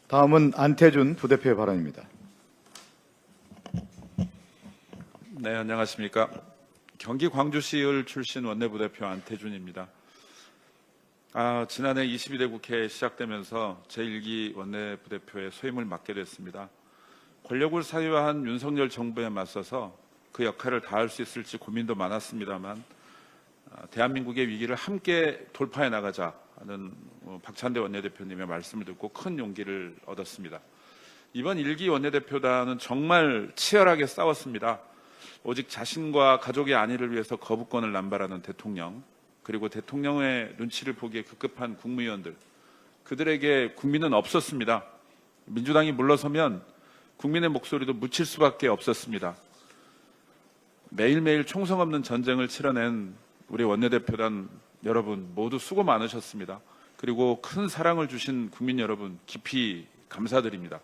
다음은 안태준 부대표의 발언입니다. 네, 안녕하십니까. 경기 광주시을 출신 원내부대표 안태준입니다. 지난해 22대 국회 시작되면서 제1기 원내부대표의 소임을 맡게 됐습니다. 권력을 사유화한 윤석열 정부에 맞서서 그 역할을 다할 수 있을지 고민도 많았습니다만 대한민국의 위기를 함께 돌파해 나가자는 박찬대 원내대표님의 말씀을 듣고 큰 용기를 얻었습니다. 이번 1기 원내대표단은 정말 치열하게 싸웠습니다. 오직 자신과 가족의 안위를 위해서 거부권을 남발하는 대통령, 그리고 대통령의 눈치를 보기에 급급한 국무위원들, 그들에게 국민은 없었습니다. 민주당이 물러서면 국민의 목소리도 묻힐 수밖에 없었습니다. 매일매일 총성 없는 전쟁을 치러낸 우리 원내대표단 여러분 모두 수고 많으셨습니다. 그리고 큰 사랑을 주신 국민 여러분 깊이 감사드립니다.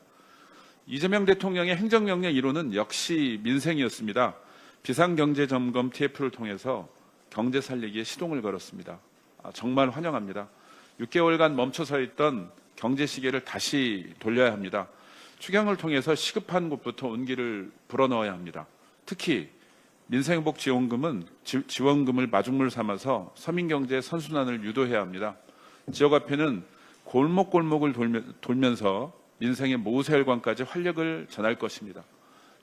이재명 대통령의 행정명령 1호는 역시 민생이었습니다. 비상경제점검 TF를 통해서 경제 살리기에 시동을 걸었습니다. 정말 환영합니다. 6개월간 멈춰서 있던 경제 시계를 다시 돌려야 합니다. 추경을 통해서 시급한 곳부터 온기를 불어넣어야 합니다. 특히 민생회복지원금은 지원금을 마중물 삼아서 서민경제의 선순환을 유도해야 합니다. 지역화폐는 골목골목을 돌면서 민생의 모세혈관까지 활력을 전할 것입니다.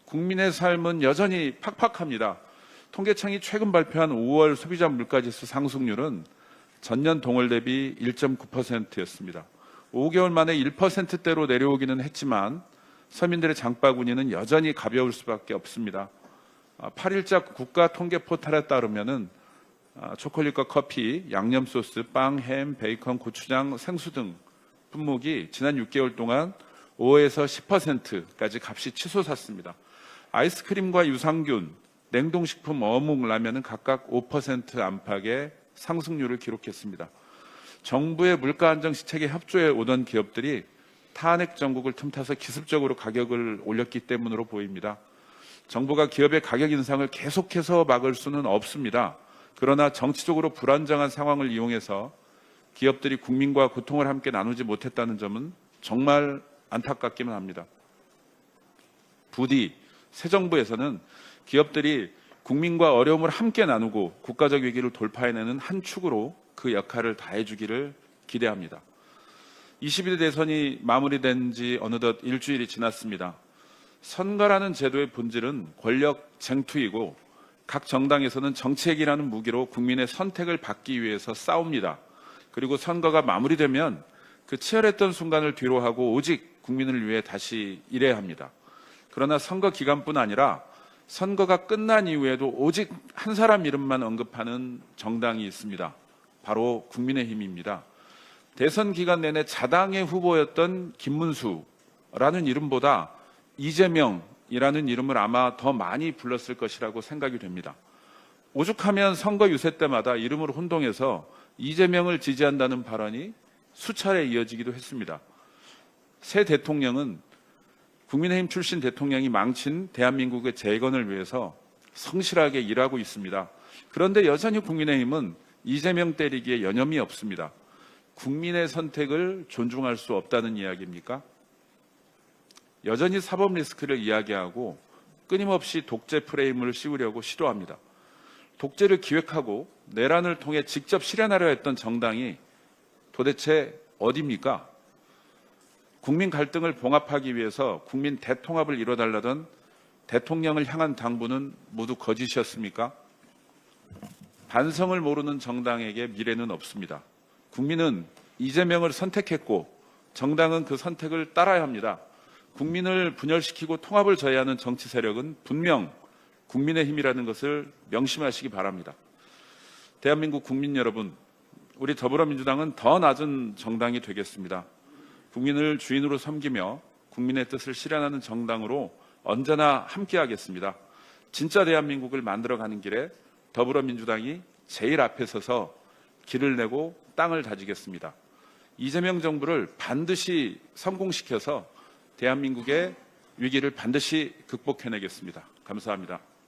국민의 삶은 여전히 팍팍합니다. 통계청이 최근 발표한 5월 소비자 물가지수 상승률은 전년 동월 대비 1.9%였습니다. 5개월 만에 1%대로 내려오기는 했지만 서민들의 장바구니는 여전히 가벼울 수밖에 없습니다. 8일자 국가 통계 포털에 따르면은 초콜릿과 커피, 양념 소스, 빵, 햄, 베이컨, 고추장, 생수 등 품목이 지난 6개월 동안 5에서 10%까지 값이 치솟았습니다. 아이스크림과 유산균, 냉동식품, 어묵, 라면은 각각 5% 안팎의 상승률을 기록했습니다. 정부의 물가 안정 시책에 협조해 오던 기업들이 탄핵 정국을 틈타서 기습적으로 가격을 올렸기 때문으로 보입니다. 정부가 기업의 가격 인상을 계속해서 막을 수는 없습니다. 그러나 정치적으로 불안정한 상황을 이용해서 기업들이 국민과 고통을 함께 나누지 못했다는 점은 정말 안타깝기는 합니다. 부디 새 정부에서는 기업들이 국민과 어려움을 함께 나누고 국가적 위기를 돌파해내는 한 축으로 그 역할을 다해주기를 기대합니다. 22대 대선이 마무리된 지 어느덧 일주일이 지났습니다. 선거라는 제도의 본질은 권력 쟁투이고 각 정당에서는 정책이라는 무기로 국민의 선택을 받기 위해서 싸웁니다. 그리고 선거가 마무리되면 그 치열했던 순간을 뒤로하고 오직 국민을 위해 다시 일해야 합니다. 그러나 선거 기간뿐 아니라 선거가 끝난 이후에도 오직 한 사람 이름만 언급하는 정당이 있습니다. 바로 국민의힘입니다. 대선 기간 내내 자당의 후보였던 김문수라는 이름보다 이재명이라는 이름을 아마 더 많이 불렀을 것이라고 생각이 됩니다. 오죽하면 선거 유세 때마다 이름으로 혼동해서 이재명을 지지한다는 발언이 수차례 이어지기도 했습니다. 새 대통령은 국민의힘 출신 대통령이 망친 대한민국의 재건을 위해서 성실하게 일하고 있습니다. 그런데 여전히 국민의힘은 이재명 때리기에 여념이 없습니다. 국민의 선택을 존중할 수 없다는 이야기입니까? 여전히 사법 리스크를 이야기하고 끊임없이 독재 프레임을 씌우려고 시도합니다. 독재를 기획하고 내란을 통해 직접 실현하려 했던 정당이 도대체 어디입니까? 국민 갈등을 봉합하기 위해서 국민 대통합을 이뤄달라던 대통령을 향한 당부는 모두 거짓이었습니까? 반성을 모르는 정당에게 미래는 없습니다. 국민은 이재명을 선택했고 정당은 그 선택을 따라야 합니다. 국민을 분열시키고 통합을 저해하는 정치 세력은 분명 국민의힘이라는 것을 명심하시기 바랍니다. 대한민국 국민 여러분, 우리 더불어민주당은 더 낮은 정당이 되겠습니다. 국민을 주인으로 섬기며 국민의 뜻을 실현하는 정당으로 언제나 함께하겠습니다. 진짜 대한민국을 만들어가는 길에 더불어민주당이 제일 앞에 서서 길을 내고 땅을 다지겠습니다. 이재명 정부를 반드시 성공시켜서 대한민국의 위기를 반드시 극복해내겠습니다. 감사합니다.